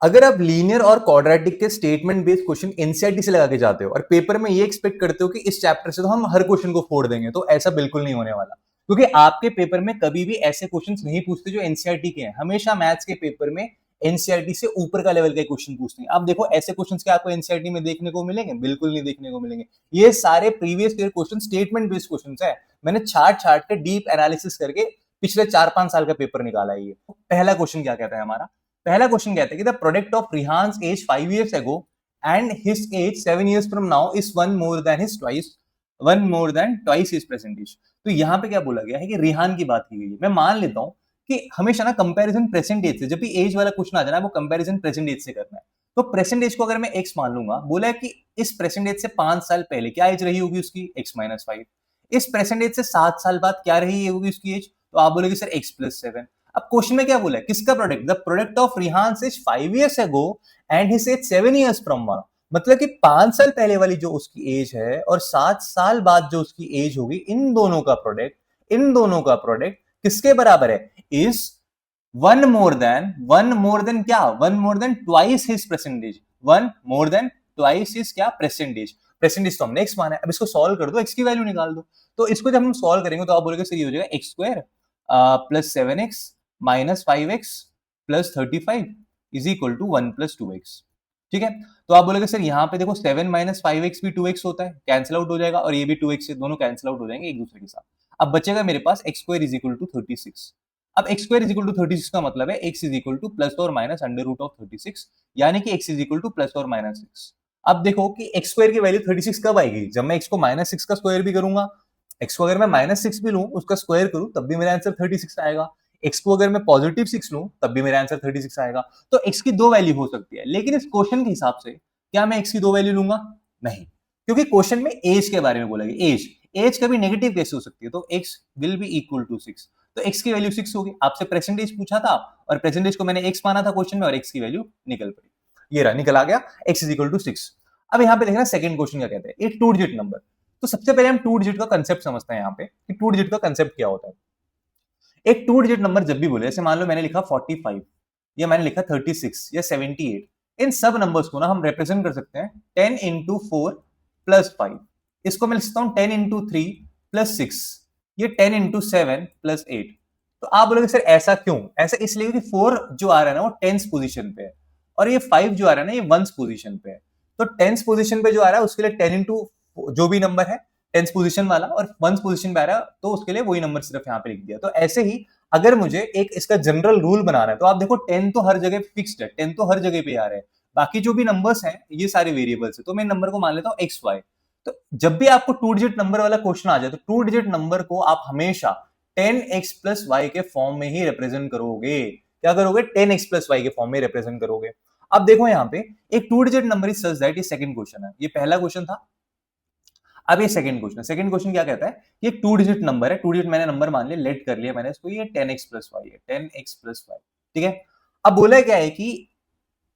अगर आप लीनियर और क्वाड्रेटिक के स्टेटमेंट बेस्ड क्वेश्चन एनसीईआरटी से लगा के जाते हो और पेपर में ये एक्सपेक्ट करते हो कि इस चैप्टर से तो हम हर क्वेश्चन को फोड़ देंगे, तो ऐसा बिल्कुल नहीं होने वाला। क्योंकि आपके पेपर में कभी भी ऐसे क्वेश्चंस नहीं पूछते जो एनसीईआरटी के हैं। हमेशा मैथ्स के पेपर में एनसीईआरटी से ऊपर का लेवल के क्वेश्चन पूछते हैं। आप देखो ऐसे क्वेश्चंस के आपको एनसीईआरटी में देखने को मिलेंगे? बिल्कुल नहीं देखने को मिलेंगे। ये सारे previous year question statement based question है। मैंने छाट छाट के डीप एनालिसिस करके पिछले 4-5 साल का पेपर निकाला है। ये पहला क्वेश्चन क्या कहता है हमारा? पहला क्वेश्चन कहता है कि the product of Rihan's age 5 years ago and his age 7 years from now is one more than twice his present age. तो यहाँ पे क्या बोला गया है कि रिहान की बात की गई है। मैं मान लेता हूं कि हमेशा ना कंपैरिजन प्रेजेंट एज से, जब भी एज वाला क्वेश्चन आ जाना है वो कंपैरिजन प्रेजेंट एज से करना है। तो प्रेजेंट एज को अगर मैं एक्स मान लूंगा, बोला है कि इस प्रेजेंट एज से 5 साल पहले क्या एज रही होगी उसकी? x-5। इस प्रेजेंट एज से 7 साल बाद क्या रही होगी उसकी एज? तो आप बोलोगे सर x+7। अब क्वेश्चन में क्या बोला है? किसका product? The product of Rehan age 5 years ago and his age 7 years from now। मतलब कि 5 साल पहले वाली जो उसकी एज है और 7 साल बाद जो उसकी एज होगी, इन दोनों का प्रोडक्ट किसके बराबर है? इज वन मोर देन क्या? One more than twice his percentage. One more than twice his क्या? परसेंटेज। परसेंटेज तो हमने एक्स माना है। अब इसको सॉल्व कर दो, एक्स की वैल्यू निकाल दो। तो इसको जब हम सॉल्व करेंगे तो आप बोलोगे सर ये हो जाएगा x² plus 7x minus 5x plus 35 is equal to 1+2x। ठीक है। तो आप बोलोगे सर यहाँ पे देखो 7 माइनस 5x भी 2x होता है, कैंसिल आउट हो जाएगा, और ये भी 2x से दोनों कैंसिल आउट हो जाएंगे एक दूसरे के साथ। अब बचेगा मेरे पास x² इज इक्वल टू 36। अब x² इज इक्वल टू 36 का मतलब है x is equal two plus और माइनस अंडर रूट ऑफ 36, यानी कि x is equal two plus और माइनस 6। अब देखो कि x² की वैल्यू 36 कब आएगी? जब मैं x को -6 का स्क्वायर भी करूंगा। x को अगर मैं -6 भी लूं, उसका स्क्वायर करूं, तब भी मेरा आंसर 36 आएगा। x को अगर मैं पॉजिटिव 6 लूं, तब भी मेरा आंसर 36 आएगा। तो x की दो वैल्यू हो सकती है, लेकिन इस क्वेश्चन के हिसाब से क्या मैं x की दो वैल्यू लूंगा? नहीं, क्योंकि क्वेश्चन में एज के बारे में बोला गया। एज कभी नेगेटिव कैसे हो सकती है? तो x will be equal to 6। तो x की वैल्यू 6 होगी। आपसे परसेंटेज पूछा था और परसेंटेज को मैंने x माना था क्वेश्चन में, और x की वैल्यू निकल पड़ी। ये रहा, निकल आ गया x इज इक्वल टू 6। अब यहाँ पे देखना सेकंड क्वेश्चन क्या कहते हैं, एक 2 डिजिट नंबर। तो सबसे पहले हम 2 डिजिट का कंसेप्ट समझते हैं यहाँ पे कि 2 डिजिट का कंसेप्ट क्या होता है। एक 2 डिजिट नंबर जब भी बोले, जैसे मान लो मैंने लिखा 45 या मैंने लिखा 36 या 78, इन सब नंबर्स को ना हम रिप्रेजेंट कर सकते हैं 10 इंटू 4 प्लस 5। इसको मैं लिखता हूं 10 इंटू 3 प्लस 6, ये 10 इंटू 7 प्लस 8। तो आप बोलोगे सर ऐसा क्यों? ऐसा इसलिए कि 4 जो आ रहा है ना वो टेंस पोजीशन पे है, और ये 5 जो आ रहा है ना ये वंस पोजीशन पे है। तो टेंस पोजीशन पे जो आ रहा है उसके लिए 10 इंटू जो भी नंबर है टेंस पोजीशन वाला, और वंस पोजीशन पे आ रहा है तो उसके लिए वही नंबर सिर्फ यहाँ पे लिख दिया। तो ऐसे ही अगर मुझे एक इसका जनरल रूल बनाना है, तो आप देखो 10 तो हर जगह फिक्स्ड है, 10 तो हर जगह पे आ रहा है, बाकी जो भी नंबर्स हैं ये सारे वेरिएबल्स है। तो मैं नंबर को मान लेता हूँ XY। तो जब भी आपको 2 डिजिट नंबर वाला क्वेश्चन आ जाए, तो 2 डिजिट नंबर को आप हमेशा 10x प्लस वाई के फॉर्म में ही रिप्रेजेंट करोगे। क्या करोगे? 10x प्लस वाई के फॉर्म में रिप्रेजेंट करोगे। अब देखो यहाँ पे एक 2 digit number is such that, ये सेकंड क्वेश्चन है, ये पहला क्वेश्चन था। अब ये सेकंड क्वेश्चन है। सेकंड क्वेश्चन क्या कहता है? ये 2 डिजिट नंबर है, 2 डिजिट मैंने नंबर मान लिया, लेट कर लिया मैंने इसको, ये 10x प्लस वाई है, 10x प्लस वाई। ठीक है। अब बोला क्या है कि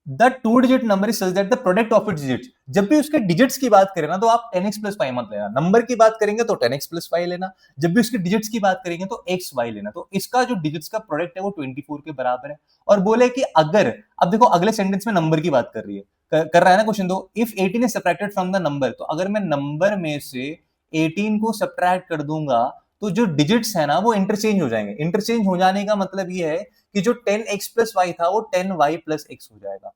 the 2 digit number is such that the product of its digits. जब भी उसके डिजिट्स की बात करें ना तो आप 10x प्लस वाई मत लेना, नंबर की बात करेंगे तो 10x प्लस वाई लेना, जब भी उसके डिजिट्स की बात करेंगे तो xy लेना। तो इसका जो डिजिट्स का प्रोडक्ट है वो 24 के बराबर है। और बोले कि अगर, अब देखो अगले सेंटेंस में नंबर की बात कर रही है, कर रहा है ना क्वेश्चन। तो if 18 is subtracted from the number, तो अगर मैं नंबर में से 18 को सब्ट्रैक्ट कर दूंगा तो जो डिजिट्स है ना वो इंटरचेंज हो जाएंगे। इंटरचेंज हो जाने का मतलब ये है कि जो 10x प्लस वाई था वो 10y प्लस x हो जाएगा।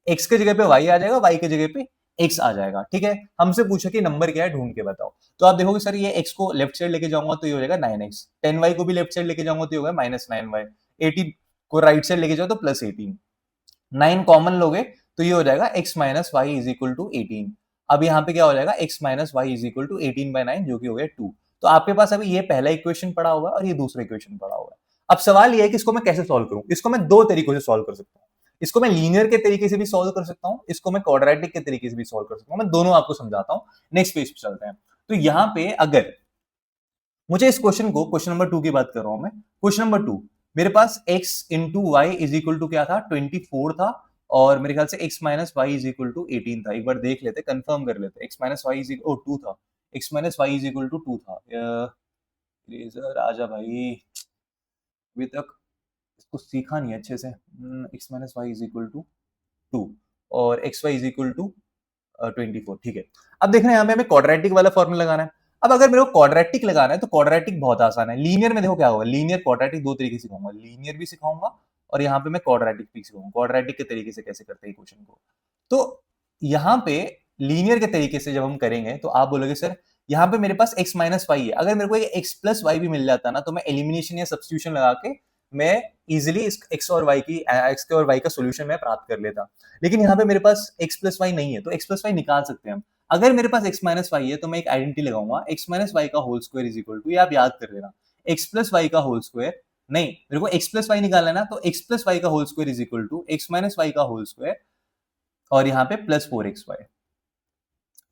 x के जगह पे y आ जाएगा, y के जगह पे x आ जाएगा। ठीक है। हमसे पूछा कि नंबर क्या है, ढूंढ के बताओ। तो आप देखोगे सर ये x को लेफ्ट साइड लेके जाऊंगा तो ये हो जाएगा 9x, 10y को भी लेफ्ट साइड लेके जाऊंगा तो ये होगा -9y, 18 को राइट साइड लेके जाओ तो +18, 9 कॉमन लोगे तो ये हो जाएगा x minus Y is equal to 18। अब यहाँ पे क्या हो जाएगा? x minus Y is equal to 18/9, जो कि हो गया 2। तो आपके पास अभी ये पहला इक्वेशन पड़ा हुआ है और ये दूसरा इक्वेशन पड़ा हुआ है। अब सवाल ये है कि इसको मैं कैसे सॉल्व करूं। इसको मैं दो तरीकों से सॉल्व कर सकता हूँ। इसको मैं लीनियर के तरीके से भी सॉल्व कर सकता हूँ, इसको मैं क्वाड्रेटिक के तरीके से भी सॉल्व कर सकता हूँ। मैं दोनों आपको समझाता हूँ। नेक्स्ट पेज पे चलते हैं। तो यहाँ पे अगर मुझे इस क्वेश्चन को, क्वेश्चन नंबर 2 की बात कर रहा हूं मैं, क्वेश्चन नंबर 2, मेरे पास x into Y is equal to क्या था? 24 था, और मेरे ख्याल से x minus Y is equal to 18 था। एक बार देख लेते, कंफर्म कर लेते। x minus Y is equal 2 था, x minus Y is equal to 2 था। इरेजर आजा भाई, अभी तक इसको सीखा नहीं अच्छे से। x minus Y is equal to 2 और X Y is equal to 24। ठीक है, अब देखना यहाँ पे हमें क्वाड्रेटिक वाला फॉर्मूला लगाना है। अब अगर मेरे को क्वाड्रेटिक लगाना है तो क्वाड्रेटिक बहुत आसान है। लीनियर में देखो क्या होगा, लीनियर क्वाड्रेटिक दो तरीके से सिखाऊंगा, लीनियर भी सिखाऊंगा और यहाँ पे मैं क्वाड्रेटिक भी सिखाऊंगा, क्वाड्रेटिक के तरीके से कैसे करते हैं क्वेश्चन को। तो यहाँ पे लीनियर के तरीके से जब हम करेंगे तो आप बोलोगे सर यहाँ पे मेरे पास x माइनस वाई है, अगर मेरे को ये x प्लस वाई भी मिल जाता ना तो मैं एलिमिनेशन या सब्स्टिट्यूशन लगा के मैं इजिली इस x और y की x के और y का सोल्यूशन मैं प्राप्त कर लेता। लेकिन यहाँ पे मेरे पास x प्लस वाई नहीं है तो x प्लस वाई निकाल सकते हैं हम। अगर मेरे पास x माइनस वाई है तो मैं एक आइडेंटिटी लगाऊंगा, x माइनस वाई का whole square is equal to, ये आप याद कर लेना, x प्लस वाई का होल स्क्वायर नहीं, मेरे को x प्लस वाई निकालना है ना, तो x प्लस वाई का whole square is equal to x minus Y का होल स्क्वायर और यहाँ पे प्लस 4xy,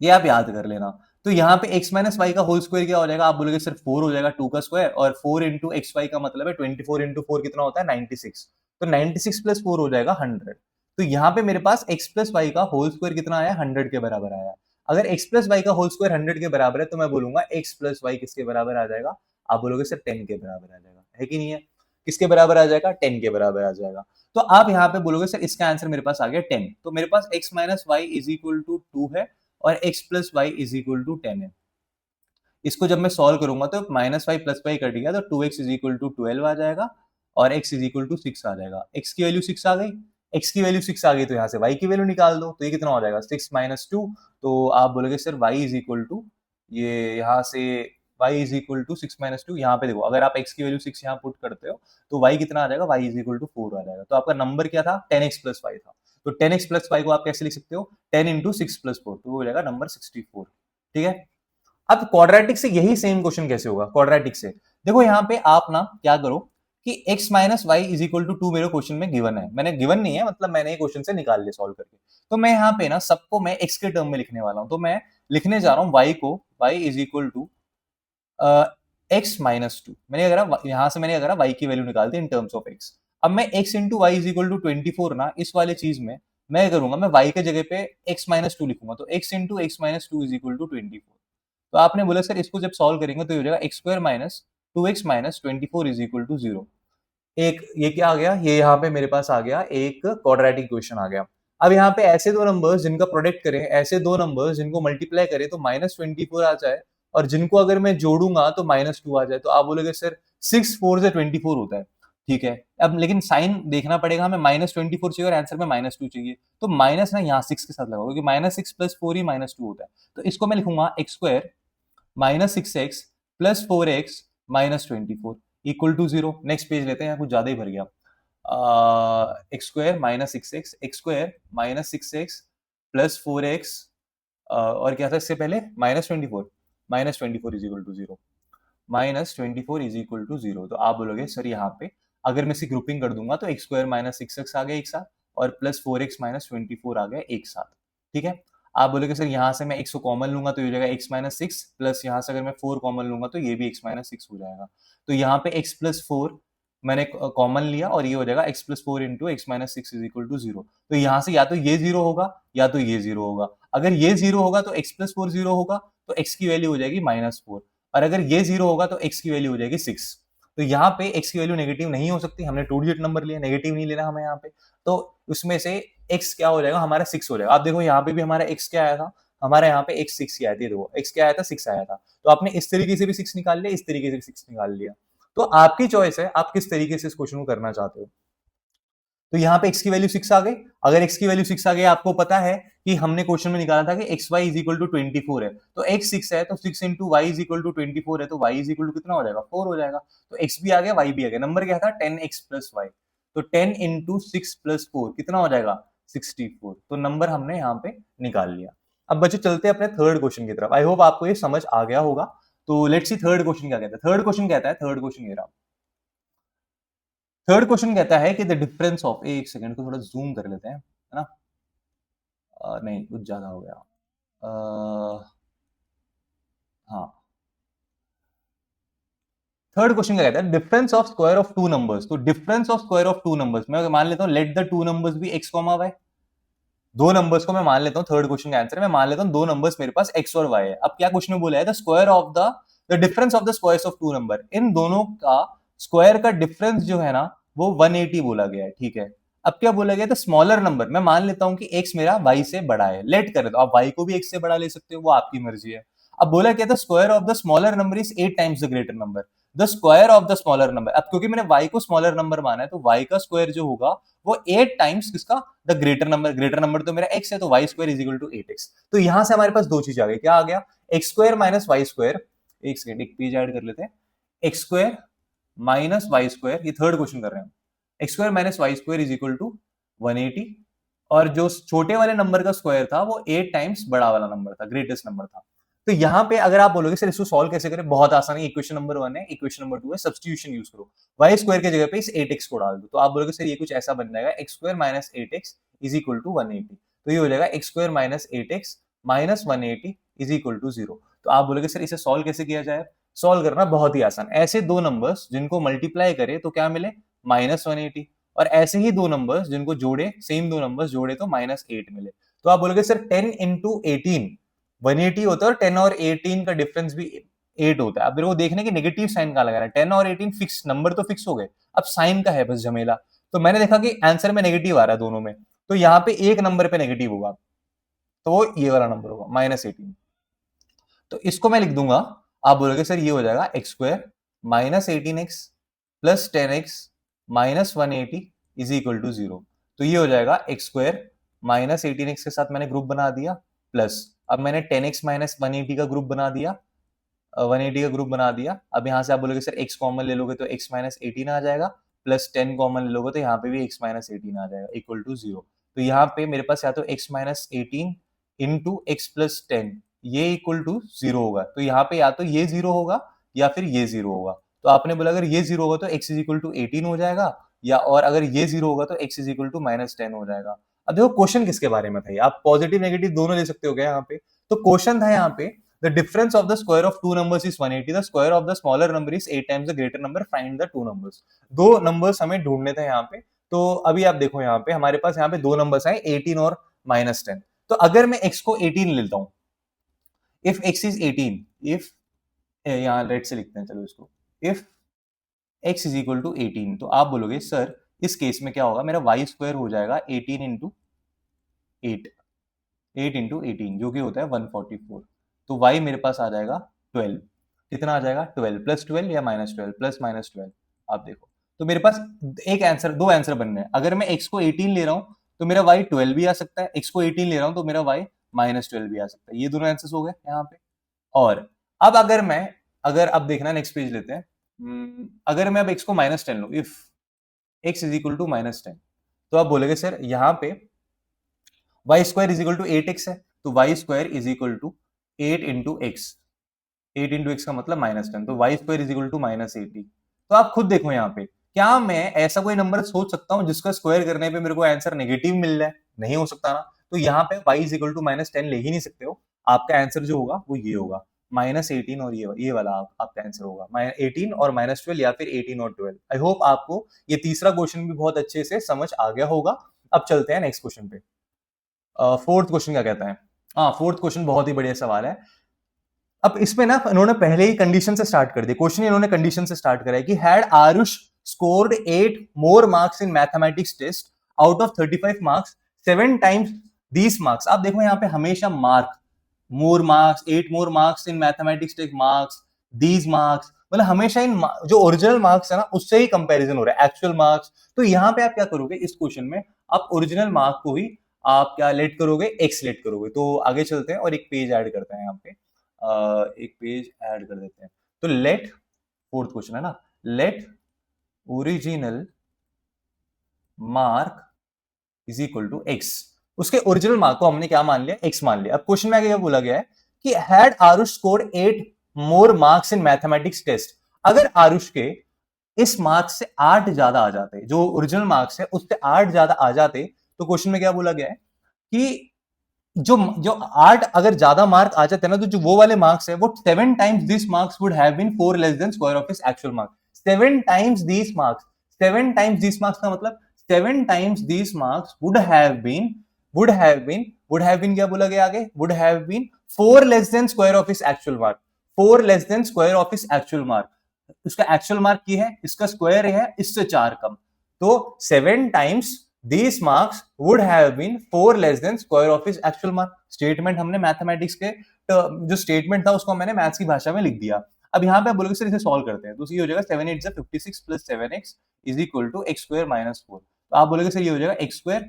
ये आप याद कर लेना। तो यहाँ पे x माइनस वाई का होल स्क्वायर क्या हो जाएगा, आप बोलोगे सिर्फ 4 हो जाएगा 2 का स्क्वायर, और 4 इंटू एक्स वाई का मतलब है 24 इंटू 4 कितना होता है 96, तो 96 प्लस 4 हो जाएगा 100। तो यहाँ पे मेरे पास x प्लस वाई का होल स्क्वायर कितना आया 100 के बराबर आया। अगर x प्लस वाई का होल स्क्वायर 100 के बराबर है तो मैं बोलूंगा x प्लस वाई किसके बराबर आ जाएगा, आप बोलोगे सर 10 के बराबर आ जाएगा, है कि नहीं है, किसके बराबर आ जाएगा 10 के बराबर आ जाएगा। तो आप यहाँ पे बोलोगे सर इसका आंसर मेरे पास आ गया 10, तो मेरे पास x minus Y is equal to 2 है और x plus Y is equal to 10 है। इसको जब मैं सॉल्व करूंगा तो minus Y plus Y cut गया तो 2x इज इक्वल टू 12 आ जाएगा और x इज इक्वल टू 6 आ जाएगा। x की वैल्यू 6 आ गई, x की वैल्यू 6 आ गई तो यहाँ से y की वैल्यू निकाल दो, तो ये कितना हो जाएगा 6 माइनस 2, तो आप बोलोगे sir y is equal to, ये यहाँ से y is equal to 6 minus 2, यहाँ पे देखो अगर आप x की वैल्यू 6 यहाँ पुट करते हो तो y कितना आ जाएगा, y इज इक्वल टू 4 आ जाएगा। तो आपका नंबर क्या था 10x प्लस वाई था, तो 10x प्लस वाई को आप कैसे लिख सकते हो 10 इंटू 6 प्लस 4, तो वो हो जाएगा नंबर 64। ठीक है, अब क्वाड्रेटिक से यही सेम क्वेश्चन कैसे होगा, क्वाड्रेटिक से देखो यहाँ पे आप ना क्या करो कि x minus Y is equal to 2 मेरे क्वेश्चन में गिवन है, मैंने गिवन नहीं है मतलब मैंने क्वेश्चन से निकाल लिया सॉल्व करके, तो मैं यहाँ पे ना सबको मैं x के टर्म में लिखने वाला हूं, तो मैं लिखने जा रहा हूँ y को, y is equal to x minus 2, मैंने अगर यहाँ से मैंने अगर y की वैल्यू निकाल दी इन टर्म्स ऑफ x, अब मैं x into Y is equal to 24 ना, इस वाले चीज में मैं करूंगा मैं y के जगह पे x माइनस 2 लिखूंगा, तो x into X minus 2 is equal to 24। तो आपने बोला सर इसको जब सॉल्व करेंगे तो ये हो जाएगा X square minus 2x minus 24 is equal to 0। एक ये क्या आ गया, ये यहाँ पे मेरे पास आ गया एक क्वाड्रेटिक इक्वेशन आ गया। अब यहाँ पे ऐसे दो नंबर्स जिनका प्रोडक्ट करें, ऐसे दो नंबर्स जिनको मल्टीप्लाई करें तो -24 आ जाए, और जिनको अगर मैं जोड़ूंगा तो -2 आ जाए, तो आप बोलोगे सर 6 4 से 24 होता है। ठीक है, अब लेकिन साइन देखना पड़ेगा, हमें -24 चाहिए और आंसर में -2 चाहिए, तो माइनस ना यहाँ 6 के साथ लगाओ क्योंकि -6 प्लस 4 ही -2 होता है। तो इसको मैं लिखूंगा X square minus 6x plus 4x minus 24 equal to 0। Next page लेते हैं, यहाँ कुछ ज्यादा ही भर गया। X square minus 6x, X square minus 6x plus 4x और क्या था इससे पहले -24 is equal to 0, -24 is equal to 0। तो आप बोलोगे सर यहाँ पे अगर मैं इसी ग्रुपिंग कर दूंगा तो एक्स स्क्वायर माइनस 6x आ गया एक साथ और प्लस 4x माइनस 24 आ गया एक साथ। ठीक है, आप बोलोगे सर यहाँ से मैं x को कॉमन लूंगा तो ये हो जाएगा x माइनस 6 प्लस यहाँ से अगर मैं 4 कॉमन लूंगा तो ये भी x माइनस 6 हो जाएगा। तो यहाँ पे x प्लस 4 मैंने कॉमन लिया और ये हो जाएगा x plus 4 into X minus 6 is equal to 0। तो यहाँ से या तो ये 0 होगा या तो ये 0 होगा। अगर ये 0 होगा तो x प्लस 4 0 होगा, तो x की वैल्यू हो जाएगी -4, और अगर ये 0 होगा तो x की वैल्यू हो जाएगी 6। तो यहाँ पे x की वैल्यू नेगेटिव नहीं हो सकती, हमने 2 डिजिट नंबर लिया, नेगेटिव नहीं लेना हमें यहाँ पे, तो उसमें से x क्या हो जाएगा हमारा 6 हो जाएगा। आप देखो यहाँ पे भी हमारा x क्या आया था, हमारे यहाँ पे x 6 ही आया था, देखो x क्या आया था 6 आया था, तो आपने इस तरीके से भी 6 निकाल लिया, इस तरीके से भी 6 निकाल लिया। तो आपकी चॉइस है आप किस तरीके से इस क्वेश्चन को करना चाहते हो। तो यहाँ पे x की वैल्यू 6 आ गई, अगर x की वैल्यू 6 आ गई, आपको पता है कि हमने क्वेश्चन में निकाला था कि X Y is equal to 24 है, तो x 6 है तो 6 into Y is equal to 24 है, तो y इज इक्वल टू कितना हो जाएगा 4 हो जाएगा। तो x भी आ गया y भी आ गया, नंबर क्या था 10x प्लस वाई, तो 10 इंटू 6 प्लस 4 कितना हो जाएगा 64, तो नंबर हमने यहाँ पे निकाल लिया। अब बच्चों चलते हैं अपने थर्ड क्वेश्चन की तरफ, आई होप आपको ये समझ आ गया होगा। तो लेट्स सी थर्ड क्वेश्चन क्या कहता है। थर्ड क्वेश्चन कहता है, थर्ड क्वेश्चन ये रहा, थर्ड क्वेश्चन कहता है कि द डिफरेंस ऑफ, एक सेकंड को थोड़ा जूम कर लेते हैं, है ना, नहीं कुछ ज्यादा हो गया, हाँ, थर्ड क्वेश्चन क्या कहता है difference of square of two numbers. तो difference of square of two numbers, मैं मान लेता हूं let the two numbers be x comma y, दो नंबर्स को मैं मान लेता हूं, थर्ड क्वेश्चन का आंसर मैं मान लेता हूं दो नंबर्स मेरे पास x और y है। अब क्या क्वेश्चन में बोला है the square of the difference of the squares of two number, इन दोनों का स्क्वायर का डिफरेंस जो है ना वो 180 बोला गया है। ठीक है, अब क्या बोला गया था, स्मॉलर नंबर, मैं मान लेता हूं कि x मेरा y से बड़ा है, लेट कर दो, आप y को भी x से बड़ा ले सकते हो, वो आपकी मर्जी है। अब बोला क्या था, square of the smaller number is 8 times the greater number, the square of the smaller number. अब क्योंकि मैंने y को स्मॉलर नंबर माना है, तो y का स्क्वायर जो होगा वो 8 टाइम्स किसका, द ग्रेटर नंबर तो मेरा x है, तो y square is equal to 8x। तो यहां से हमारे पास दो चीज आ गई, क्या आ गया, X square minus Y square, एक सेकंड एक पेज ऐड कर लेते हैं, X square minus Y square, ये थर्ड क्वेश्चन कर रहे हैं, X square minus Y square is equal to 180, और जो छोटे वाले नंबर का स्क्वायर था वो 8 टाइम्स बड़ा वाला नंबर था, ग्रेटेस्ट नंबर था। तो यहां पे अगर आप बोलोगे सर इसको सॉल्व कैसे करें, बहुत आसान है, इक्वेशन नंबर 1 है, इक्वेशन नंबर 2 है, सब्स्टिट्यूशन यूज करो, वाई स्क्वायर की जगह पे इस 8x को डाल दो, तो आप बोलोगे सर ये कुछ ऐसा बन जाएगा, X square minus 8x is equal to 180, तो ये हो जाएगा X square minus 8x minus 180 is equal to 0। तो आप बोलोगे सर इसे सॉल्व कैसे किया जाए, सॉल्व करना बहुत ही आसान, ऐसे दो नंबर्स जिनको मल्टीप्लाई करे तो क्या मिले, -180, और ऐसे ही दो नंबर्स जिनको जोड़े, सेम दो नंबर्स जोड़े तो -8 मिले। तो आप बोलोगे सर 10 इंटू 18 180 होता है, और 10 और 18 का डिफरेंस भी 8 होता है। अब मेरे को देखने की नेगेटिव साइन कहां लगा रहा है, 10 और 18 फिक्स नंबर तो फिक्स हो गए, अब साइन का है बस झमेला। तो मैंने देखा कि आंसर में नेगेटिव आ रहा है दोनों में, तो यहाँ पे एक नंबर पे नेगेटिव होगा, तो वो ये वाला नंबर होगा -18। तो इसको मैं लिख दूंगा, आप बोलोगे सर ये हो जाएगा X square minus 18x plus 10x minus 180 is equal to 0। तो ये हो जाएगा एक्स स्क्वायर माइनस 18x के साथ मैंने ग्रुप बना दिया, प्लस अब मैंने 10x माइनस 180 का ग्रुप बना दिया, 180 का ग्रुप बना दिया। अब यहाँ से आप बोलोगे सर x कॉमन ले लोगे तो x माइनस 18 आ जाएगा, प्लस 10 कॉमन ले लोगे तो यहाँ पे भी x माइनस 18 आ जाएगा इक्वल टू 0। तो यहाँ पे मेरे पास या तो x minus 18 into x plus 10 ये इक्वल टू 0 होगा, तो यहाँ पे या तो ये 0 होगा या फिर ये 0 होगा। तो आपने बोला अगर ये 0 होगा तो x इज इक्वल टू 18 हो जाएगा, या और अगर ये 0 होगा तो x इज इक्वल टू -10 हो जाएगा। अब देखो क्वेश्चन किसके बारे में था, आप पॉजिटिव नेगेटिव दोनों ले सकते हो क्या यहाँ पे, तो क्वेश्चन था यहाँ पे the difference of the square of two numbers is 180, the square of the smaller number is 8 times the greater number, find the two numbers। दो नंबर्स हमें ढूंढने थे यहाँ पे। तो अभी आप देखो यहाँ पे हमारे पास यहाँ पे दो नंबर्स आए 18 और -10। तो अगर मैं x को 18 लेता हूं, if x is 18, if यहाँ लेट से लिखते हैं चलो इसको, if x is equal to 18, तो आप बोलोगे सर इस केस में क्या होगा, मेरा y स्क्वायर हो जाएगा 18 इंटू 8, 8 इंटू 18 जो कि होता है 144, तो y मेरे पास आ जाएगा 12, कितना आ जाएगा 12 प्लस 12 या -12 प्लस -12, आप देखो। तो मेरे पास एक आंसर, दो आंसर बन रहे हैं, अगर मैं x को 18 ले रहा हूं तो मेरा y 12 भी आ सकता है, x को 18 ले रहा हूं तो मेरा y -12 भी आ सकता है, ये दोनों आंसर्स हो गए यहाँ पे। और अब अगर अब देखना नेक्स्ट पेज लेते हैं, अगर मैं अब x को -10 लूं, if x is equal to -10, तो आप बोलोगे सर यहाँ पे y square is equal to 8x है, तो y square is equal to 8 into X, 8 into X का मतलब -10, तो y square is equal to -80। तो आप खुद देखो यहाँ पे, क्या मैं ऐसा कोई नंबर सोच सकता हूँ जिसका स्क्वायर करने पे मेरे को आंसर नेगेटिव मिल रहा है, नहीं हो सकता ना। तो यहाँ पे y इज इक्वल टू -10 ले ही नहीं सकते हो, आपका आंसर जो होगा वो ये होगा -18, और ये वाला आपका आंसर होगा 18 और -12 या फिर 18 और 12। आई होप आपको ये तीसरा क्वेश्चन भी बहुत अच्छे से समझ आ गया होगा। अब चलते हैं नेक्स्ट क्वेश्चन पे। फोर्थ क्वेश्चन क्या कहता है, हाँ फोर्थ क्वेश्चन बहुत ही बढ़िया सवाल है। अब इसमें ना इन्होंने पहले ही कंडीशन से स्टार्ट कर दिया, क्वेश्चन इन्होंने कंडीशन से स्टार्ट करा है कि had Aarush scored 8 more marks in mathematics test out of 35 marks 7 times these marks. आप देखो यहाँ पे हमेशा mark, more marks, 8 more marks in mathematics test marks, these marks, मतलब हमेशा इन जो ओरिजिनल मार्क्स है ना उससे ही कंपैरिजन हो रहा है, एक्चुअल मार्क्स। तो यहाँ पे आप क्या करोगे, इस क्वेश्चन में आप ओरिजिनल मार्क को ही आप क्या लेट करोगे, एक्स लेट करोगे। तो आगे चलते हैं और एक पेज ऐड करते हैं यहाँ पे, एक पेज ऐड कर देते हैं। तो लेट, फोर्थ क्वेश्चन है ना, let original mark is equal to X. उसके ओरिजिनल मार्क को हमने क्या मान लिया, एक्स मान लिया। अब क्वेश्चन में आगे क्या बोला गया है कि had Aarush scored 8 more marks in mathematics test, अगर आरुष के इस मार्क्स से 8 ज्यादा आ जाते, जो ओरिजिनल मार्क्स है उससे 8 ज्यादा आ जाते, तो क्वेश्चन में क्या बोला गया है कि जो जो 8 अगर ज्यादा मार्क आ जाते हैं ना, तो जो वो वाले मार्क्स है वो 7 times this marks would have been 4 less than square of his actual mark. 7 times this marks, 7 times this marks का मतलब 7 times this marks would have been क्या बोला गया आगे, would have been 4 less than square of his actual mark, 4 less than square of his actual mark. इसका actual mark की है, इसका स्क्वायर है, इससे 4 कम, तो 7 times these marks would have been 4 less than square of his actual mark. Statement हमने mathematics के जो स्टेटमेंट था उसको मैंने मैथ्स की भाषा में लिख दिया. अब यहाँ पे आप बोलोगे सर इसे सॉल्व करते हैं, तो ये हो जाएगा 7 8 56 plus 7x is equal to X square minus 4. तो आप बोलोगे सर ये हो जाएगा एक्स स्क्वायर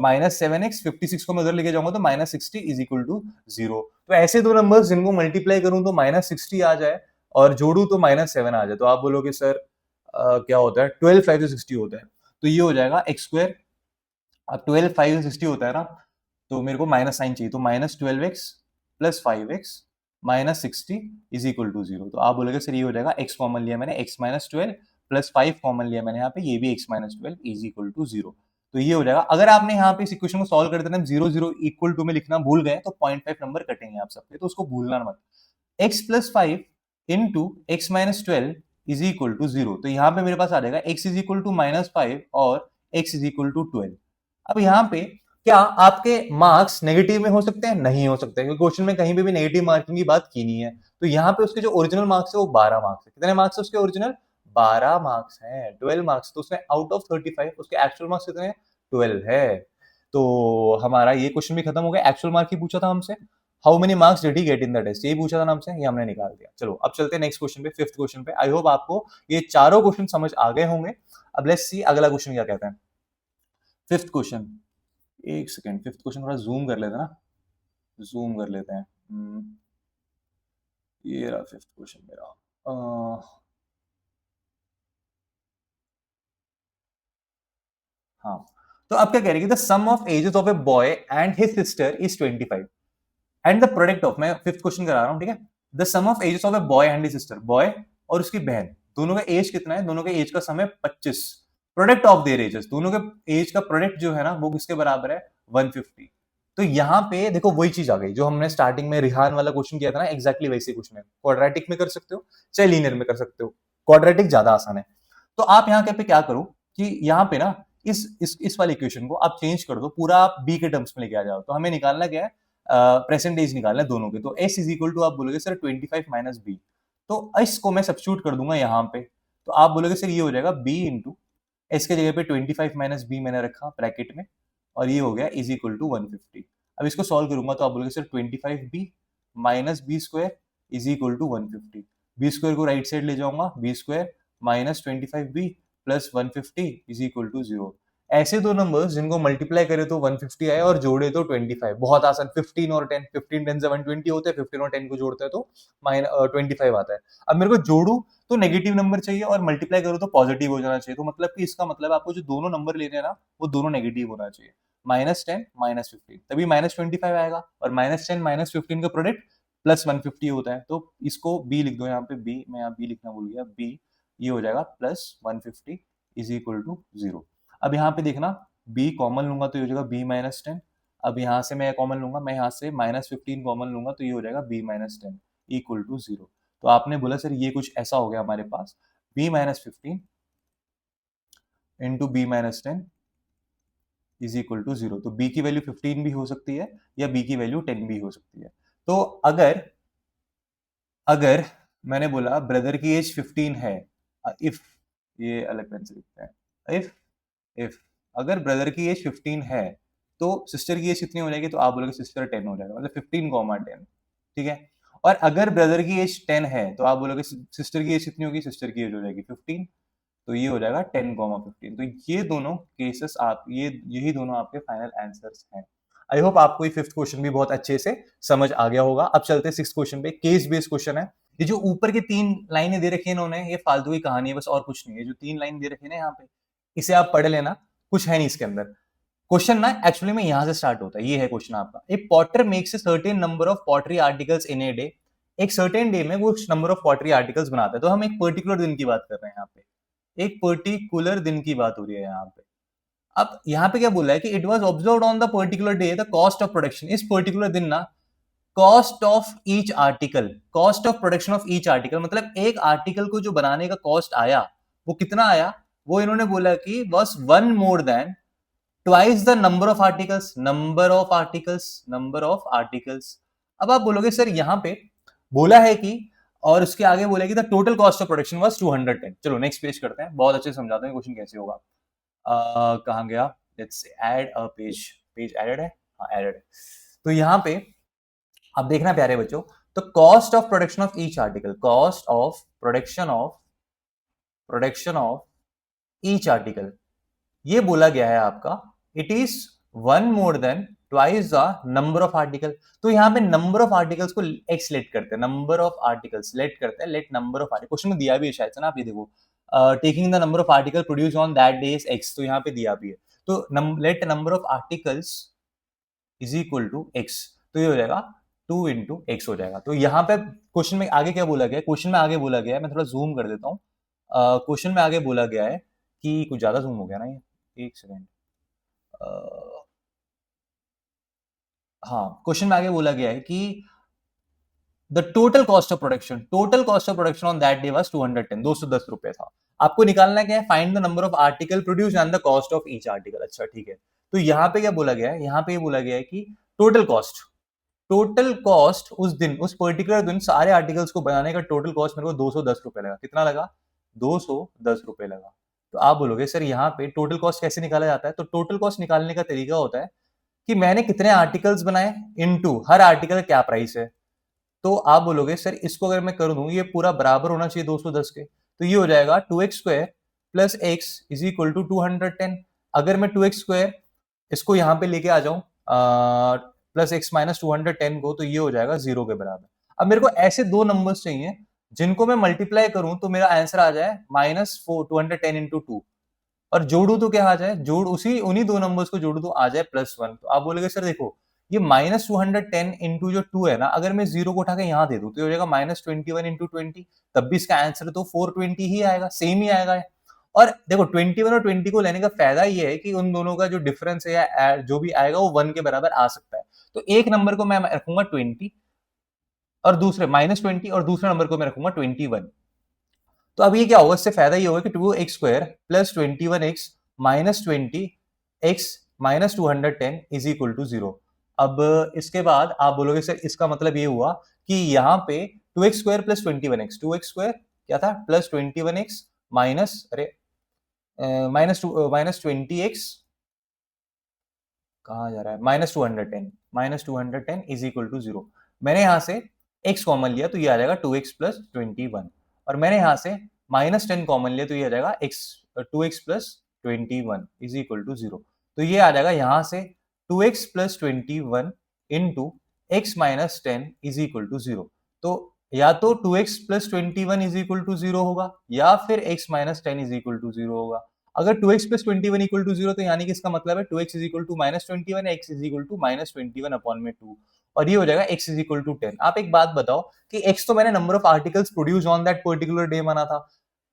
माइनस 7x, 56 को मैं उधर लेके जाऊंगा तो माइनस 60 इज इक्वल टू 0. तो ऐसे दो नंबर्स जिनको मल्टीप्लाई करूं तो माइनस 60 आ जाए और जोड़ू तो माइनस 7 आ जाए, तो आप बोलोगे सर क्या होता है 12 5 से 60 होता है. तो ये हो जाएगा एक्स स्क्वायर. अब 12 5 से 60 होता है ना, तो मेरे को माइनस साइन चाहिए, तो minus 12x plus 5x minus 60 is equal to 0. तो आप बोलोगे सर ये हो जाएगा x कॉमन लिया मैंने, x माइनस 12 प्लस 5 कॉमन लिया मैंने यहाँ पे, ये भी x minus 12 is equal to 0. तो ये हो जाएगा. अगर आपने यहाँ पे इस इक्वेशन को सॉल्व करते टाइम 0 0 इक्वल टू में लिखना भूल गए तो 0.5 नंबर कटेंगे आप सबके, तो उसको भूलना मत. x plus 5 into X minus 12 is equal to 0. तो यहाँ पे मेरे पास आ जाएगा x is equal to minus 5 और x इज इक्वल टू 12. अब यहाँ पे क्या आपके मार्क्स नेगेटिव में हो सकते हैं? नहीं हो सकते, क्योंकि क्वेश्चन में कहीं पे भी नेगेटिव मार्किंग की बात की नहीं है. तो यहाँ पे उसके जो ओरिजिनल मार्क्स है वो 12 मार्क्स है. कितने मार्क्स है उसके ओरिजिनल? 12 मार्क्स हैं, 12 मार्क्स. तो उसमें आउट ऑफ 35 उसके एक्चुअल मार्क्स कितने हैं? 12 है. तो हमारा ये क्वेश्चन भी खत्म हो गया. एक्चुअल मार्क ही पूछा था हमसे, how many marks did he get in the test, यही पूछा था ना हमसे, ये हमने निकाल दिया. चलो अब चलते हैं नेक्स्ट क्वेश्चन पे, फिफ्थ क्वेश्चन पे. आई होप आपको ये चारों क्वेश्चन समझ आ गए होंगे. अब लेट्स सी अगला क्वेश्चन क्या कहता है. फिफ्थ क्वेश्चन, एक सेकेंड, फिफ्थ क्वेश्चन थोड़ा जूम कर लेते हैं ना, जूम कर लेते हैं. ये रहा फिफ्थ क्वेश्चन मेरा. हाँ, तो अब क्या कह रही है, the sum of ages of a boy and his sister is 25 and the product of, मैं फिफ्थ क्वेश्चन करा रहा हूँ, ठीक है. The sum of ages of a boy and his sister, boy और उसकी बहन, दोनों का एज कितना है? दोनों के एज का सम है 25. प्रोडक्ट ऑफ देयर एजेस, दोनों के एज का प्रोडक्ट जो है ना वो किसके बराबर है? 150. तो यहाँ पे देखो वही चीज आ गई जो हमने स्टार्टिंग में रिहान वाला क्वेश्चन किया था ना, एग्जैक्टली वैसे क्वेश्चन है. क्वाड्रेटिक में कर सकते हो चाहे लीनियर में कर सकते हो, क्वाड्रेटिक ज्यादा आसान है. तो आप यहाँ पे क्या करो कि यहाँ पे ना इस वाले इक्वेशन को आप चेंज कर दो, पूरा आप बी के टर्म्स में लेके आ जाओ. तो हमें निकालना क्या है? प्रेजेंट एज निकालना है दोनों के. तो s इज इक्वल टू आप बोलोगे सर 25 माइनस बी, तो इसको मैं सब्स्टिट्यूट कर दूंगा यहाँ पे. तो आप बोलोगे सर ये हो जाएगा b इंटू एस के जगह पे 25 माइनस बी मैंने रखा ब्रैकेट में, और ये हो गया इज इक्वल टू 150. अब इसको सॉल्व करूंगा तो आप बोलोगे sir 25b minus B square is equal to 150. B square को राइट साइड ले जाऊंगा, B square minus 25b plus 150 is equal to 0. ऐसे दो नंबर्स जिनको मल्टीप्लाई करे तो 150 आए और जोड़े तो 25. बहुत आसान. 15 और 10, 15 10 से 120 होते हैं, 15 और 10 को जोड़ता है तो 25 आता है. अब मेरे को जोड़ू तो नेगेटिव नंबर चाहिए और मल्टीप्लाई करो तो पॉजिटिव हो जाना चाहिए. तो मतलब कि इसका मतलब आपको जो दोनों नंबर लेने हैं ना वो दोनों नेगेटिव होना चाहिए. -10 -15 तभी -25 आएगा, और -10 -15 का प्रोडक्ट +150 होता है. तो इसको b लिख दो यहाँ पे, b, मैं यहाँ b लिखना भूल गया, b ये हो जाएगा +150 इज इक्वल टू 0. अब यहाँ पे देखना b कॉमन लूंगा तो ये हो जाएगा b -10. अब यहाँ से मैं कॉमन लूंगा, मैं यहाँ से -15 कॉमन लूंगा तो ये हो जाएगा b -10 इक्वल टू 0. तो आपने बोला सर ये कुछ ऐसा हो गया हमारे पास, b -15 into b -10 is equal to 0. तो b की वैल्यू 15 भी हो सकती है या b की वैल्यू 10 भी हो सकती है. तो अगर अगर मैंने बोला ब्रदर की एज 15 है, इफ, ये अलग पेन से लिखते हैं, इफ अगर ब्रदर की एज 15 है तो सिस्टर की एज कितनी हो जाएगी? तो आप बोलोगे सिस्टर 10 हो जाएगा, मतलब 15, 10, ठीक है. और अगर ब्रदर की एज 10 है तो आप बोलोगे सिस्टर की एज कितनी होगी? सिस्टर की एज हो जाएगी 15, तो ये हो जाएगा 10, 15. तो ये दोनों केसेस आप यही दोनों आपके फाइनल आंसर्स हैं. आई होप आपको ये फिफ्थ क्वेश्चन भी बहुत अच्छे से समझ आ गया होगा. अब चलते हैं सिक्स्थ क्वेश्चन पे. केस बेस्ड क्वेश्चन है. ये जो ऊपर के 3 लाइनें दे रखी है इन्होंने, ये फालतू की कहानी है बस, और कुछ नहीं है. जो 3 लाइन दे रखी है ना यहाँ पे, इसे आप पढ़ लेना, कुछ है नहीं इसके अंदर. क्वेश्चन ना एक्चुअली में यहां से स्टार्ट होता है. ये है क्वेश्चन आपका. A potter makes a certain number of pottery articles in a day. एक सर्टेन डे में वो नंबर ऑफ पॉटरी आर्टिकल्स बनाता है. तो हम एक पर्टिकुलर दिन की बात कर रहे हैं यहाँ पे, एक पर्टिकुलर दिन की बात हो रही है यहाँ पे. अब यहाँ पे क्या बोला है कि it was observed on the particular day the cost of production. इस पर्टिकुलर दिन ना cost of each article, cost of production of each article, मतलब एक आर्टिकल को जो बनाने का कॉस्ट आया वो कितना आया? वो इन्होंने बोला कि बस 1 मोर than twice the number of articles, number of articles, number of articles. अब आप बोलोगे सर यहाँ पे बोला है कि, और उसके आगे बोला कि the total cost of production was 210. चलो नेक्स्ट पेज करते हैं, बहुत अच्छे से समझाते हैं क्वेश्चन कैसे होगा. कहाँ गया? Let's add a page, page added है, हाँ एडेड है। तो यहाँ पे अब देखना प्यारे बच्चों, तो cost of production of each article, cost of production of each article, ये बोला गया है आपका it is one more than twice the number of article. तो यहाँ पे नंबर ऑफ आर्टिकल्स को एक्स लेट करते हैं, नंबर ऑफ आर्टिकल्स लेट करते हैं, late number of article, question में दिया भी है शायद से ना, आप ये देखो taking the number of article produce on that day is X, तो यहाँ पे दिया भी है, तो let number of articles is equal to X, तो ये हो जाएगा 2 इंटू एक्स हो जाएगा। तो यहाँ पे क्वेश्चन में आगे क्या बोला गया है, क्वेश्चन में आगे बोला गया है, मैं थोड़ा जूम कर देता हूँ, क्वेश्चन में आगे बोला गया है कि कुछ ज्यादा जूम हो गया ना ये, एक सेकेंड, हाँ क्वेश्चन में आगे बोला गया है कि the total cost of production on that day was 210, 210 रुपए था। आपको निकालना क्या है, find the number of article produce and the cost of each article. अच्छा ठीक है, तो यहाँ पे क्या बोला गया है, यहाँ पे ये बोला गया है कि टोटल कॉस्ट उस दिन, उस पर्टिकुलर दिन सारे आर्टिकल्स को बनाने का टोटल कॉस्ट मेरे को 210 रुपए लगा। कितना लगा, 210 रुपए लगा। तो आप बोलोगे सर यहाँ पे टोटल कॉस्ट कैसे निकाला जाता है, तो टोटल कॉस्ट निकालने का तरीका होता है कि मैंने कितने आर्टिकल्स बनाए इनटू हर आर्टिकल क्या प्राइस है। तो आप बोलोगे सर इसको अगर मैं कर दूं, ये पूरा बराबर होना चाहिए 210 के, तो ये हो जाएगा 2x square plus X is equal to 210। अगर मैं 2x स्क्वायर इसको यहां पे लेके आ जाऊं प्लस एक्स माइनस 210 को, तो ये हो जाएगा 0 के बराबर। अब मेरे को ऐसे दो नंबर्स चाहिए जिनको मैं मल्टीप्लाई करूं तो मेरा आंसर आ जाए -210 इंटू 2, और जोड़ू तो क्या आ जाए, जोड़ उसी उन्हीं दो नंबर्स को जोड़ू तो आ जाए +1। तो आप बोलेगे सर देखो ये -210 इंटू जो 2 है ना, अगर मैं 0 को उठा के यहां दे दूं तो ये हो जाएगा -21 इंटू 20, तब भी इसका आंसर तो 420 ही आएगा, सेम ही आएगा। और देखो 21 और 20 को लेने का फायदा ये है कि उन दोनों का जो डिफरेंस है या जो भी आएगा वो 1 के बराबर आ सकता है। तो एक नंबर को मैं रखूंगा 20 और दूसरे -20, और दूसरे नंबर को मैं रखूंगा 21। तो अब ये क्या होगा, इससे फायदा ये होगा कि 2x square plus 21x minus 20x minus 210 is equal to 0। अब इसके बाद आप बोलोगे सर इसका मतलब ये हुआ कि यहाँ पे 2x square plus 21x, 2x square क्या था plus 21x minus minus 20x कहा जा रहा है माइनस 210 इज इक्वल टू 0। मैंने यहां से x कॉमन लिया तो ये आ जाएगा 2x प्लस 21, और मैंने यहां से -10 कॉमन लिया तो ये आ जाएगा 2x plus 21 is equal to 0। तो ये आ जाएगा यहां से 2x plus 21 into X minus 10 is equal to 0। तो या तो 2x plus 21 is equal to 0 होगा, या फिर x minus 10 is equal to 0 होगा। अगर 2x प्लस 21 इक्वल टू 0 तो यानी कि इसका मतलब है 2x is equal to -21, x is equal to -21 upon में 2, और ये हो जाएगा x इज इक्वल टू 10। आप एक बात बताओ कि x तो मैंने number of articles produce on that particular day माना था,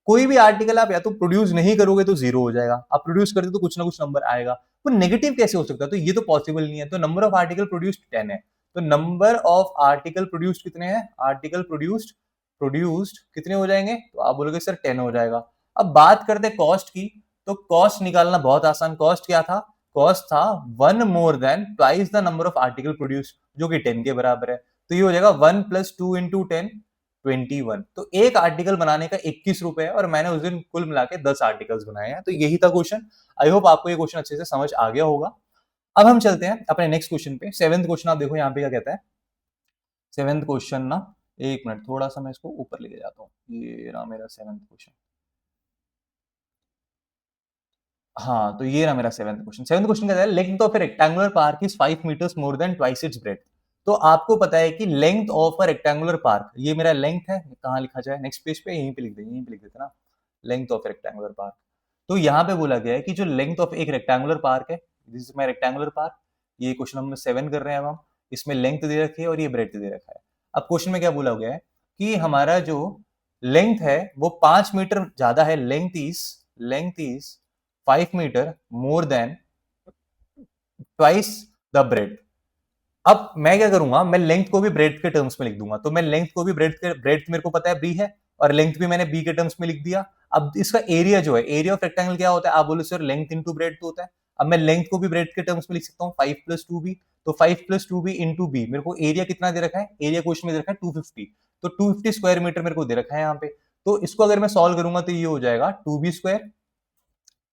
कोई भी आर्टिकल आप या तो प्रोड्यूस नहीं करोगे तो 0 हो जाएगा, आप प्रोड्यूस करते तो कुछ ना कुछ नंबर आएगा, वो नेगेटिव कैसे हो सकता है, तो ये तो पॉसिबल नहीं है। तो नंबर ऑफ आर्टिकल प्रोड्यूस्ड 10 है, तो नंबर ऑफ आर्टिकल प्रोड्यूस्ड कितने हैं, आर्टिकल प्रोड्यूस्ड कितने हो जाएंगे, तो आप बोलोगे सर 10 हो जाएगा। अब बात करते हैं कॉस्ट की, तो कॉस्ट निकालना बहुत आसान, कॉस्ट क्या था, कॉस्ट था 1 मोर than twice the number of article produce, जो कि 10 के बराबर है। तो ये हो जाएगा 1 प्लस 2 इंटू 10 21। तो एक आर्टिकल बनाने का 21 रुपए है, और मैंने उस दिन कुल मिला के 10 आर्टिकल्स बनाए हैं। तो यही था क्वेश्चन। आई होप आपको ये क्वेश्चन अच्छे से समझ आ गया होगा। अब हम चलते हैं अपने नेक्स्ट क्वेश्चन पे। 7th क्वेश्चन आप देखो यहाँ पे क्या कहता है। 7th क्वेश्चन ना, एक मिनट थोड़ा सा मैं इसको ऊपर लेके जाता हूँ, ये रहा मेरा 7th क्वेश्चन। हाँ, तो ये रहा मेरा 7th क्वेश्चन। 7th क्वेश्चन कहता है length of a rectangular park is 5 metres more than twice its breadth. तो आपको पता है कि length of a rectangular park, ये मेरा लेंथ है, कहाँ लिखा जाए, नेक्स्ट पेज पे यहीं पे लिख देंगे, यहीं पे लिख देते ना, लेंथ ऑफ रेक्टेंगुलर पार्क। तो यहाँ पे बोला गया है कि जो लेंथ ऑफ एक रेक्टेंगुलर पार्क है, this is my rectangular park, ये क्वेश्चन नंबर 7 कर रहे हैं अब हम। इसमें लेंथ दे रखी है और ये ब्रेड्थ दे रखा है। अब क्वेश्चन में क्या बोला गया है कि हमारा जो लेंथ है वो 5 मीटर ज्यादा है, length is 5 metre more than twice the breadth. अब मैं क्या करूंगा, मैं लेंथ को भी ब्रेड के टर्म्स में लिख दूंगा। तो मैं लेंथ को भी ब्रेड मेरे को पता है बी है, और लेंथ भी मैंने बी के टर्म्स में लिख दिया। अब इसका एरिया जो है, एरिया ऑफ रेक्टेंगल क्या होता है, आप बोलो सर लेंथ इंटू ब्रेड तो होता है। अब मैं लेंथ को भी ब्रेड के टर्म्स में लिख सकता हूँ 5 प्लस 2b, तो 5 प्लस 2b इंटू बी। मेरे को एरिया कितना दे रखा है, एरिया क्वेश्चन में दे रखा है 250, तो 250 स्क्वायर मीटर मेरे को दे रखा है यहाँ पे। तो इसको अगर मैं सॉल्व करूंगा तो ये हो जाएगा 2b square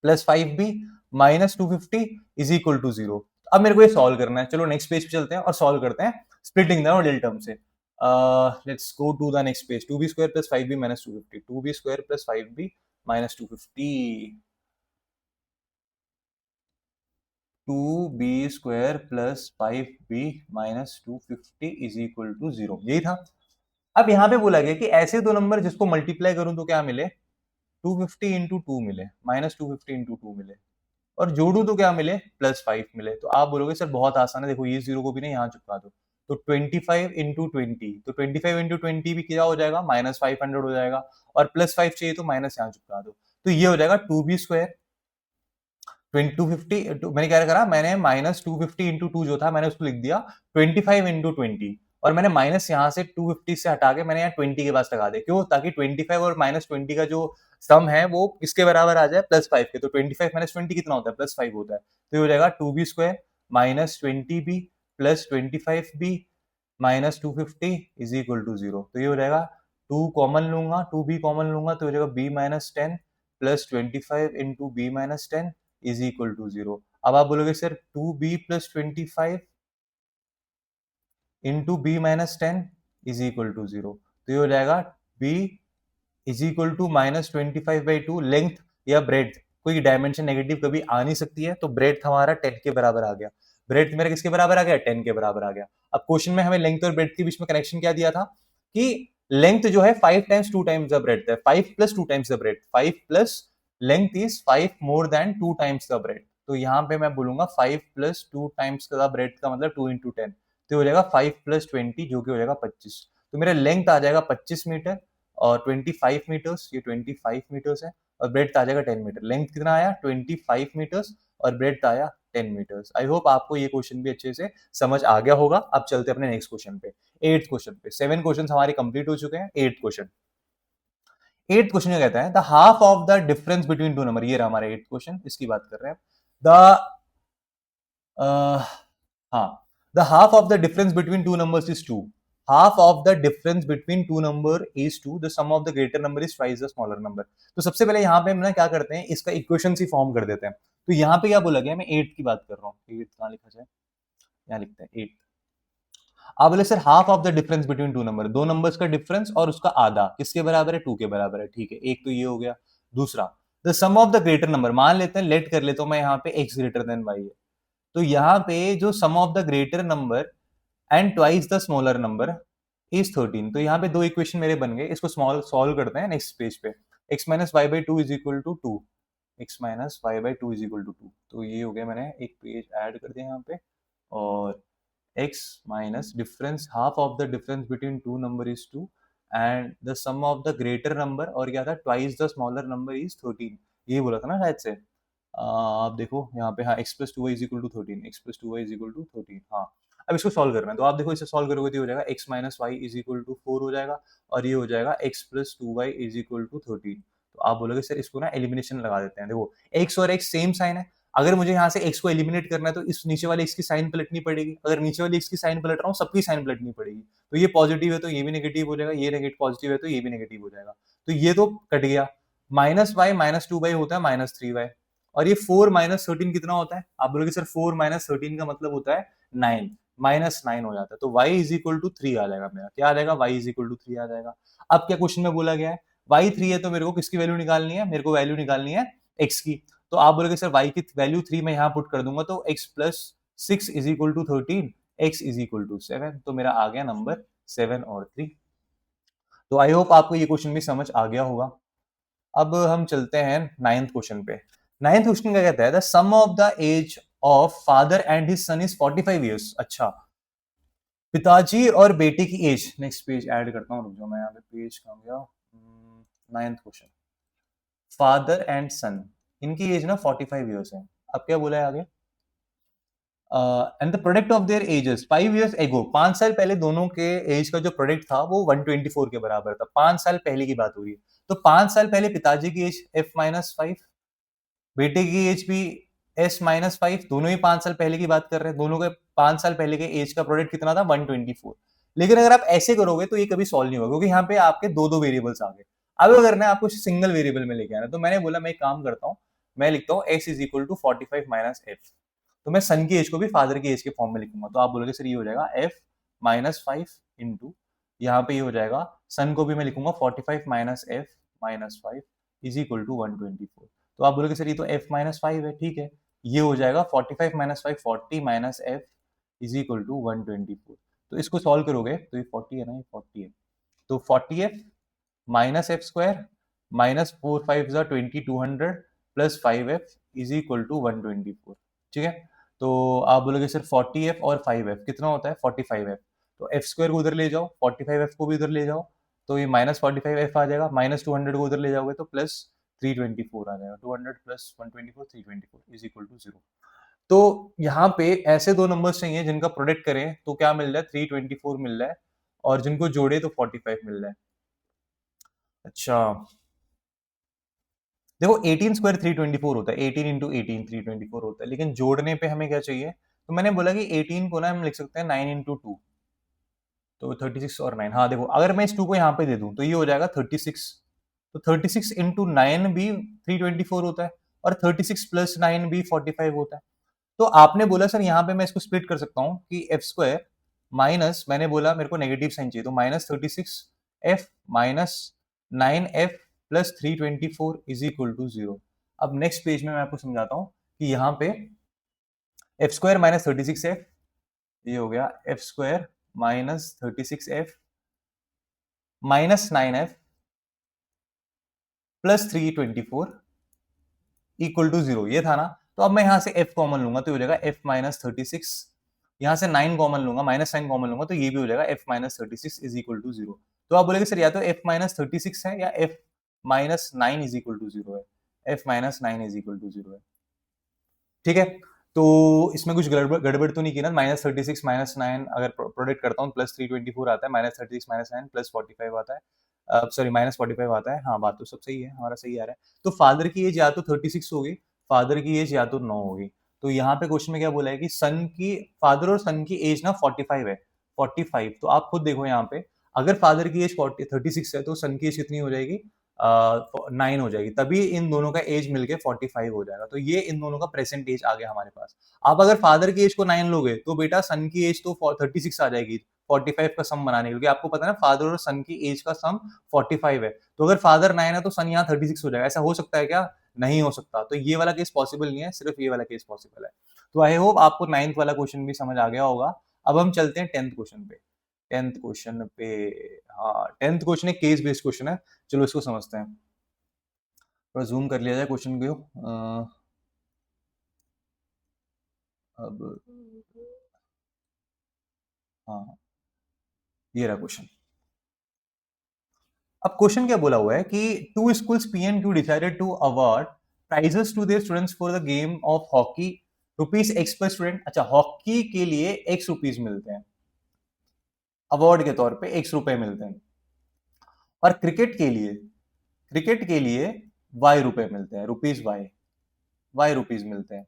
plus 5b minus 250 is equal to 0। अब मेरे को ये सॉल्व करना है, चलो नेक्स्ट पेज पे चलते हैं और सॉल्व करते हैं स्प्लिटिंग द नॉर्डल टर्म से। Let's go to the next page. 2b square plus 5b minus 250, 2b square plus 5b minus 250, 2b square plus 5b minus 250 is equal to 0। यही था। अब यहाँ पे बोला गया कि ऐसे दो नंबर जिसको मल्टीप्लाई करूं तो क्या मिले, 250 इंटू 2 मिले, माइनस 250 इंटू 2 मिले, और जोड़ू तो क्या मिले, प्लस 5 मिले। तो आप बोलोगे सर बहुत आसान है, देखो ये 0 को भी ना यहाँ चिपका दो, तो 25 इंटू 20, तो 25 इंटू 20 भी क्या हो जाएगा, माइनस 500 हो जाएगा, और प्लस 5 चाहिए तो माइनस यहाँ चिपका दो, तो ये हो जाएगा 2b स्क्वायर 250, मैंने क्या करा, मैंने माइनस 250 इंटू 2 जो था मैंने उसको लिख दिया 25 इंटू 20, और मैंने माइनस यहाँ से 250 से हटा के मैंने यहाँ 20 के पास लगा दिया, क्यों, ताकि 25 और माइनस 20 का जो सम है वो किसके बराबर आ जाए, प्लस 5 के। तो 25 माइनस 20 कितना होता है, प्लस 5 होता है। तो ये हो जाएगा 2b square minus 20b plus 25b minus 250 is equal to 0। तो ये हो जाएगा 2 कॉमन लूंगा, 2b कॉमन लूंगा, तो हो जाएगा b minus 10 plus 25 into b minus 10 is equal to 0। अब आप बोलोगे sir 2b plus 25 into B minus 10 is equal to 0। तो ये हो जाएगा b is equal to minus 25/2। Length या ब्रेड्थ, कोई डायमेंशन नेगेटिव कभी आ नहीं सकती है, तो ब्रेड्थ हमारा 10 के बराबर आ गया, ब्रेड्थ मेरा किसके बराबर आ गया, 10 के बराबर आ गया। अब क्वेश्चन में हमें लेंथ और ब्रेड्थ के बीच में कनेक्शन क्या दिया था कि लेंथ जो है 5 टाइम्स 2 टाइम्स द ब्रेड्थ है, 5 plus 2 times the breadth, 5 plus length is 5 more than 2 times the breadth. तो यहाँ पे मैं बोलूंगा 5 प्लस 2 टाइम्स द ब्रेड्थ का मतलब 2 इंटू 10, तो हो जाएगा 5 प्लस 20 जो कि हो जाएगा 25। तो मेरा लेंथ आ जाएगा 25 मीटर और 25 मीटर्स, ये 25 मीटर्स है, और ब्रेड्थ आ जाएगा 10 मीटर। लेंथ कितना आया, 25 मीटर्स, और ब्रेड्थ आया 10 मीटर्स। आई होप आपको ये क्वेश्चन भी अच्छे से समझ आ गया होगा। अब चलते हैं अपने नेक्स्ट क्वेश्चन पे, 8th क्वेश्चन पे। 7 क्वेश्चन हमारे कंप्लीट हो चुके हैं। 8th क्वेश्चन, 8th क्वेश्चन क्या कहता है, the half of the difference between two number. ये रहा हमारा 8th क्वेश्चन, इसकी बात कर रहे हैं। द हाँ, the half of the difference between two numbers is 2। Half of the difference between two number is 2, the sum of the greater number is twice the smaller number. तो सबसे पहले यहाँ पे हम ना क्या करते हैं, इसका इक्वेशन ही फॉर्म कर देते हैं। तो यहाँ पे क्या बोला गया, मैं 8 की बात कर रहा हूँ, 8 कहाँ लिखा जाए, यहाँ लिखते हैं 8। आप बोले sir half of the difference between two number, दो नंबर्स का डिफरेंस और उसका आधा किसके बराबर है, 2 के बराबर है। ठीक है, एक तो ये हो गया। दूसरा, the sum of the greater number, मान लेते हैं, लेट कर लेता हूं मैं यहाँ पे x ग्रेटर देन y है, तो यहाँ पे जो sum of the greater number and twice the smaller number is 13। तो यहाँ पे दो इक्वेशन मेरे बन गए, इसको स्मॉल सॉल्व करते हैं नेक्स्ट पेज पे। x minus Y by two is equal to 2, x minus Y by two is equal to 2। तो ये हो गया, मैंने एक पेज ऐड कर दिया यहाँ पे, और x minus difference, half of the difference between two number is 2 and the sum of the greater number, और क्या था, twice the smaller number is 13। ये बोला था ना शायद से। आप देखो यहाँ पे, हाँ, x plus 2y is equal to 13, x plus 2y is equal to 13। हाँ, अब इसको सॉल्व करना है, तो आप देखो इसे सॉल्व करोगे तो हो जाएगा x minus y is equal to 4 हो जाएगा, और ये हो जाएगा x plus 2y is equal to 13। तो आप बोलोगे सर इसको ना एलिमिनेशन लगा देते हैं। देखो x और x सेम साइन है, अगर मुझे यहाँ से x को एलिमिनेट करना है तो इस नीचे वाले x की साइन पलटनी पड़ेगी, अगर नीचे वाले x की साइन पलट रहा हूँ सबकी साइन पलटनी पड़ेगी। तो ये पॉजिटिव है तो ये भी नेगेटिव हो जाएगा, ये नेगेटिव पॉजिटिव है तो ये भी नेगेटिव हो जाएगा। तो ये तो कट गया। माइनस वाई माइनस 2y होता है माइनस 3y, और ये 4 माइनस 13 कितना होता है, आप बोलोगे सर 4 माइनस 13 का मतलब होता है 9, माइनस 9 हो जाता है। तो y इज इक्वल टू 3 आ जाएगा मेरा, क्या आ जाएगा, y इज इक्वल टू 3 आ जाएगा। अब क्या क्वेश्चन में बोला गया है, y 3 है तो मेरे को किसकी वैल्यू निकालनी है, मेरे को वैल्यू निकालनी है x की। तो आप बोलोगे सर y की वैल्यू 3 मैं यहाँ पुट कर दूंगा, तो x plus 6 is equal to 13, x is equal to 7। तो मेरा आ गया नंबर 7 और 3। तो आई होप आपको ये क्वेश्चन भी समझ आ गया होगा। अब हम चलते हैं 9th क्वेश्चन पे। 9th क्वेश्चन क्या कहता है, the sum of the age of father and his son is 45 years. अच्छा, पिताजी और बेटे की एज, नेक्स्ट पेज ऐड करता हूँ, रुक जाओ मैं यहाँ पे, पेज कहाँ गया, 9th क्वेश्चन, फादर एंड सन, इनकी एज ना 45 ईयर्स है। अब क्या बोला है आगे, and the product of their edges 5 years ago, 5 साल पहले दोनों के एज का जो प्रोडक्ट था वो 124 के बराबर था। 5 साल पहले की बात हो रही है, तो 5 साल पहले पिताजी की एज f माइनस 5, बेटे की एज भी s माइनस 5, दोनों ही 5 साल पहले की बात कर रहे हैं, दोनों के 5 साल पहले के एज का प्रोडक्ट कितना था, 124। लेकिन अगर आप ऐसे करोगे तो ये कभी सॉल्व नहीं होगा, क्योंकि यहाँ पे आपके दो दो वेरिएबल्स आ गए। अब अगर ना आपको सिंगल वेरिएबल में लेके आना, तो मैंने बोला मैं एक काम करता हूँ, मैं लिखता हूँ x is equal to 45 minus F. तो मैं सन की एज को भी फादर की एज के फॉर्म में लिखूंगा, तो आप बोलोगे सर ये हो जाएगा f माइनस 5 इंटू, यहाँ पे ये हो जाएगा सन को भी मैं लिखूंगा 45 minus F minus 5 is equal to 124। तो आप बोलोगे सर ये तो f माइनस 5 है, ठीक है, ये हो जाएगा 45 minus 5 40 minus F is equal to 124। तो इसको सॉल्व करोगे तो ये 40 है ना, ये 40 है, तो 40f minus F square minus 4 5 जा 20 200 plus 5f is equal to 124। ठीक है, तो आप बोलोगे सर 40f और 5f कितना होता है 45f, तो एफ स्क्वायर को उधर ले जाओ, 45f को भी उधर ले जाओ, तो ये माइनस 45f आ जाएगा, माइनस 200 को उधर ले जाओगे तो प्लस 324 आ जाएगा, 200 प्लस 124 324 इज इक्वल टू 0। तो यहाँ पे ऐसे दो नंबर्स चाहिए जिनका प्रोडक्ट करें तो क्या मिल रहा है 324 मिल रहा है, और जिनको जोड़े तो 45 मिल रहा है। अच्छा देखो 18 स्क्वायर 324 होता है, 18 इंटू 18 324 होता है, लेकिन जोड़ने पे हमें क्या चाहिए, तो मैंने बोला कि 18 को ना हम लिख सकते हैं 9 इंटू 2, तो 36 और 9। हाँ देखो अगर मैं इस 2 को यहाँ पे दे दूं तो ये हो जाएगा 36, तो 36 इंटू 9 भी 324 होता है, और 36 प्लस 9 भी 45 होता है। तो आपने बोला सर यहाँ पे मैं इसको स्प्लिट कर सकता हूँ कि एफ स्क्वायर माइनस, मैंने बोला मेरे को नेगेटिव साइन चाहिए, तो minus 36 F minus 9f plus 324 is equal to 0। अब नेक्स्ट पेज में मैं आपको समझाता हूँ कि यहाँ पे एफ स्क्वायर माइनस 36f, ये हो गया F square minus 36f minus 9f plus 324 equal to 0, ये था ना। तो अब मैं यहाँ से f कॉमन लूंगा तो हो जाएगा f माइनस 36, यहाँ से 9 कॉमन लूंगा, माइनस 9 कॉमन लूंगा तो ये भी हो जाएगा f minus 36 is equal to 0। तो आप बोलेंगे सर या तो f माइनस 36 है या f minus 9 is equal to 0 है, f minus 9 is equal to 0 है। ठीक है, तो इसमें कुछ गड़बड़ तो नहीं की ना, माइनस 36 माइनस 9 अगर प्रोडक्ट करता हूँ प्लस 324 आता है, माइनस 36 माइनस 9 प्लस 45 आता है, सॉरी माइनस 45 आता है। हाँ बात तो सब सही है, हमारा सही आ रहा है। तो फादर की एज या तो 36 होगी, फादर की एज या तो 9 होगी। तो यहाँ पे क्वेश्चन में क्या बोला है कि सन की, फादर और सन की एज ना 45 है, 45। तो आप खुद देखो यहाँ पे, अगर फादर की एज 36 है तो सन की एज कितनी हो जाएगी, 9 हो जाएगी, तभी इन दोनों का एज मिलके 45 हो जाएगा। तो ये इन दोनों का प्रेजेंट एज आ गया हमारे पास। आप अगर फादर की एज को 9 लोगे तो बेटा सन की एज तो 36 आ जाएगी 45 का सम बनाने, क्योंकि आपको पता है ना फादर और सन की एज का सम 45 है। तो अगर फादर 9 है तो सन यहाँ 36 हो जाएगा। ऐसा हो सकता है क्या? नहीं हो सकता। तो ये वाला केस पॉसिबल नहीं है, सिर्फ ये वाला केस पॉसिबल है। तो आई होप आपको 9th वाला क्वेश्चन भी समझ आ गया होगा। अब हम चलते हैं 10th क्वेश्चन पे। 10th क्वेश्चन पे, हाँ 10th क्वेश्चन एक केस बेस्ड क्वेश्चन है, चलो इसको समझते हैं। थोड़ा जूम कर लिया जाए क्वेश्चन को। अब हाँ, ये रहा क्वेश्चन। अब क्वेश्चन क्या बोला हुआ है कि two schools P and Q decided to award prizes to their students for the game of hockey, rupees X per student. अच्छा, हॉकी के लिए एक्स रुपीज मिलते हैं, अवार्ड के तौर पे एक्स रुपए मिलते हैं, और क्रिकेट के लिए वाई रुपए मिलते हैं, रुपीज वाई रुपीज मिलते हैं।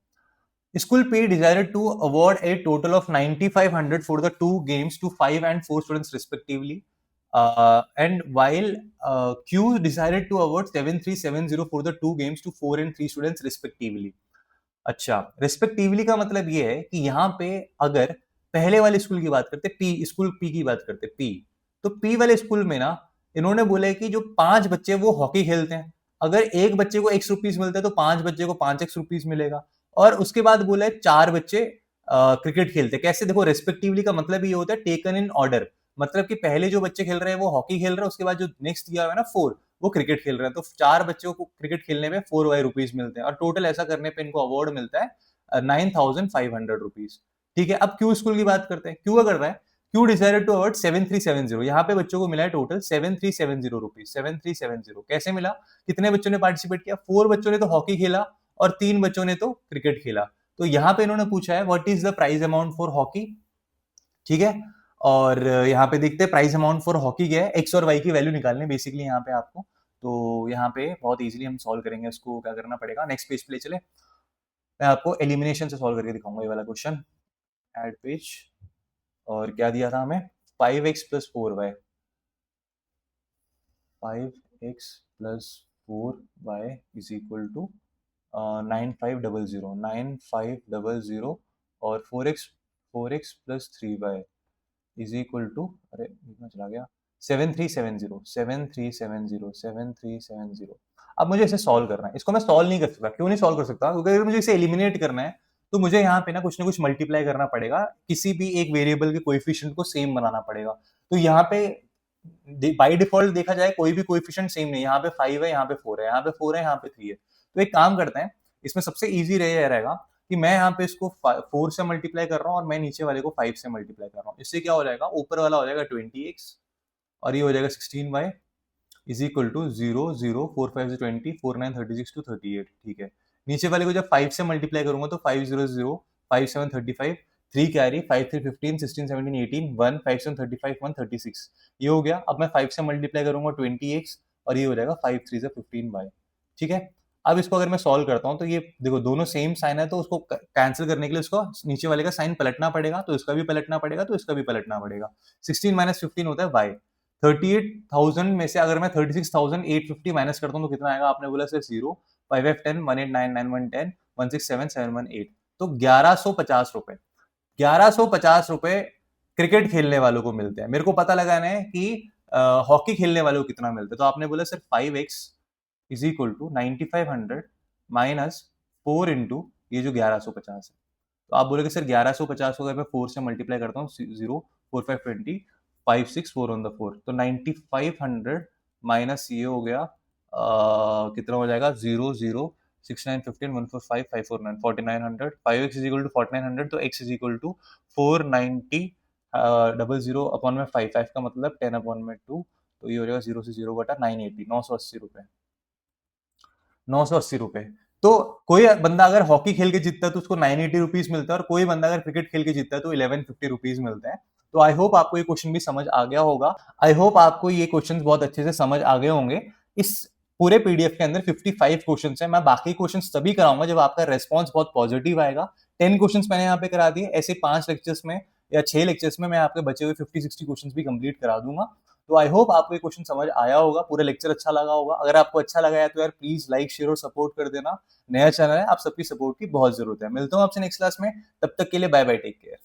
School P decided to award a total of 9,500 for the two games to 5 and 4 students respectively. And while Q decided to award 7,370 for the two games to 4 and 3 students respectively. अच्छा, respectively का मतलब ये है कि यहाँ पे अगर पहले वाले स्कूल की बात करते, पी स्कूल पी की बात करते, पी, तो पी वाले स्कूल में ना इन्होंने बोला है कि जो 5 बच्चे वो हॉकी खेलते हैं, अगर एक बच्चे को एक्स रुपीज मिलता है तो 5 बच्चे को 5 एक्स रुपीज मिलेगा। और उसके बाद बोला है 4 बच्चे क्रिकेट खेलते हैं। कैसे? देखो रेस्पेक्टिवली का मतलब ये होता है टेकन इन ऑर्डर, मतलब कि पहले जो बच्चे खेल रहे हैं वो हॉकी खेल रहे हैं, उसके बाद जो नेक्स्ट दिया हुआ है ना 4, वो क्रिकेट खेल रहे हैं। तो 4 बच्चों को क्रिकेट खेलने में 4 वाई रुपीज मिलते हैं, और टोटल ऐसा करने पे इनको अवार्ड मिलता है 9,500 रुपीज। ठीक है, अब क्यू स्कूल की बात करते हैं। क्यू कर रहा है, क्यू डिसाइडेड टू अवार्ड 7,370, यहाँ पे बच्चों को मिला है टोटल 7,370 रुपीज, 7,370 कैसे मिला? कितने बच्चों ने पार्टिसिपेट किया? 4 बच्चों ने तो हॉकी खेला और 3 बच्चों ने तो क्रिकेट खेला। तो यहाँ पे इन्होंने पूछा है what is the prize amount for hockey. ठीक है, और यहाँ पे देखते हैं प्राइस अमाउंट फॉर हॉकी क्या है, एक्स और वाई की वैल्यू निकालने बेसिकली यहाँ पे आपको। तो यहाँ पे बहुत इजीली हम सॉल्व करेंगे इसको। क्या करना पड़ेगा, नेक्स्ट पेज पे ले चले, मैं आपको एलिमिनेशन से सॉल्व करके दिखाऊंगा ये वाला क्वेश्चन। एड पेज, और क्या दिया था हमें, 5x plus 4y, 5x plus 4y is equal to 9500 और 4x plus 3y is equal to, अरे कितना चला गया, 7370। अब मुझे इसे सॉल्व करना है। इसको मैं सॉल्व नहीं कर सकता। क्यों नहीं सॉल्व कर सकता? क्योंकि अगर मुझे इसे एलिमिनेट करना है तो मुझे यहाँ पे ना कुछ मल्टीप्लाई करना पड़ेगा, किसी भी एक वेरिएबल के कोएफिशिएंट को सेम बनाना पड़ेगा। तो यहाँ पे बाय डिफॉल्ट देखा जाए कोई भी कोएफिशिएंट सेम नहीं, यहाँ पे 5 है, यहाँ पे 4 है, यहाँ पे 4 है, यहाँ पे 3 है। तो एक काम करते हैं, इसमें सबसे इजी रहेगा कि मैं यहाँ पे इसको 4 से मल्टीप्लाई कर रहा हूँ और मैं नीचे वाले को 5 से मल्टीप्लाई कर रहा हूँ। इससे क्या हो जाएगा, ऊपर वाला हो जाएगा 20x और ये हो जाएगा 16y इज इक्वल टू 0 0 4 5 से 20 4 9 36 टू 38। ठीक है, नीचे वाले को जब 5 से मल्टीप्लाई करूंगा तो 5 0 0 5 7 35 3 कैरी 5 3 15 16 17 18 1 5 7 35 1 36। ये हो गया। अब मैं 5 से मल्टीप्लाई करूंगा 20x और ये हो जाएगा 5 3 से 15y। ठीक है, अब इसको अगर मैं सॉल्व करता हूँ तो ये देखो दोनों सेम साइन है, तो उसको कैंसिल करने के लिए उसको नीचे वाले का साइन पलटना पड़ेगा, तो इसका भी पलटना पड़ेगा, तो इसका भी पलटना पड़ेगा। 16 माइनस 15 होता है y। 38,000 में से अगर मैं 36,850 माइनस करता हूँ तो कितना आएगा? आपने बोला सर 0 5 5 10 1 8 9 9 1 10 1 6 7 7 1 8। तो 1150 रुपए, 1150 रुपए क्रिकेट खेलने वालों को मिलते हैं। मेरे को पता लगाना है कि हॉकी खेलने वालों को कितना मिलता है। तो आपने बोला sir 5x is equal to 9500 minus 4 into ये जो 1150 है। तो आप बोलोगे सर 1150 को अगर मैं 4 से मल्टीप्लाई करता हूँ 0 4 5 20 5 6 4 ऑन द 4, तो 9500 माइनस ये हो गया कितना हो जाएगा 0 0 6 9 15 1 4 5 5 4 9 4900। 5x इज इक्वल टू 4900, तो x is equal to 490 00 upon में 5 5 का मतलब 10 अपॉन में 2, तो ये हो जाएगा 0 से 0 घटा 980 980 रुपए। 980 रुपए। तो कोई बंदा अगर हॉकी खेल के जीतता है तो उसको 980 रुपीज मिलता है, और कोई बंदा अगर क्रिकेट खेल के जीतता है तो 1150 रुपीज मिलते हैं। तो आई होप आपको ये क्वेश्चन भी समझ आ गया होगा। आई होप आपको ये क्वेश्चन बहुत अच्छे से समझ आ गए होंगे। इस पूरे पीडीएफ के अंदर 55 क्वेश्चन है। मैं बाकी क्वेश्चन तभी कराऊंगा जब आपका रेस्पॉन्स बहुत पॉजिटिव आएगा। 10 क्वेश्चन मैंने यहाँ पे करा दिए, ऐसे 5 लेक्चर्स में या 6 लेक्चर्स में मैं आपके बचे हुए 50-60 क्वेश्चन भी कंप्लीट करा दूंगा। तो आई होप आपको ये क्वेश्चन समझ आया होगा, पूरा लेक्चर अच्छा लगा होगा। अगर आपको अच्छा लगा है तो यार प्लीज लाइक शेयर और सपोर्ट कर देना। नया चैनल है, आप सबकी सपोर्ट की बहुत जरूरत है। मिलता हूँ आपसे नेक्स्ट क्लास में, तब तक के लिए बाय बाय, टेक केयर।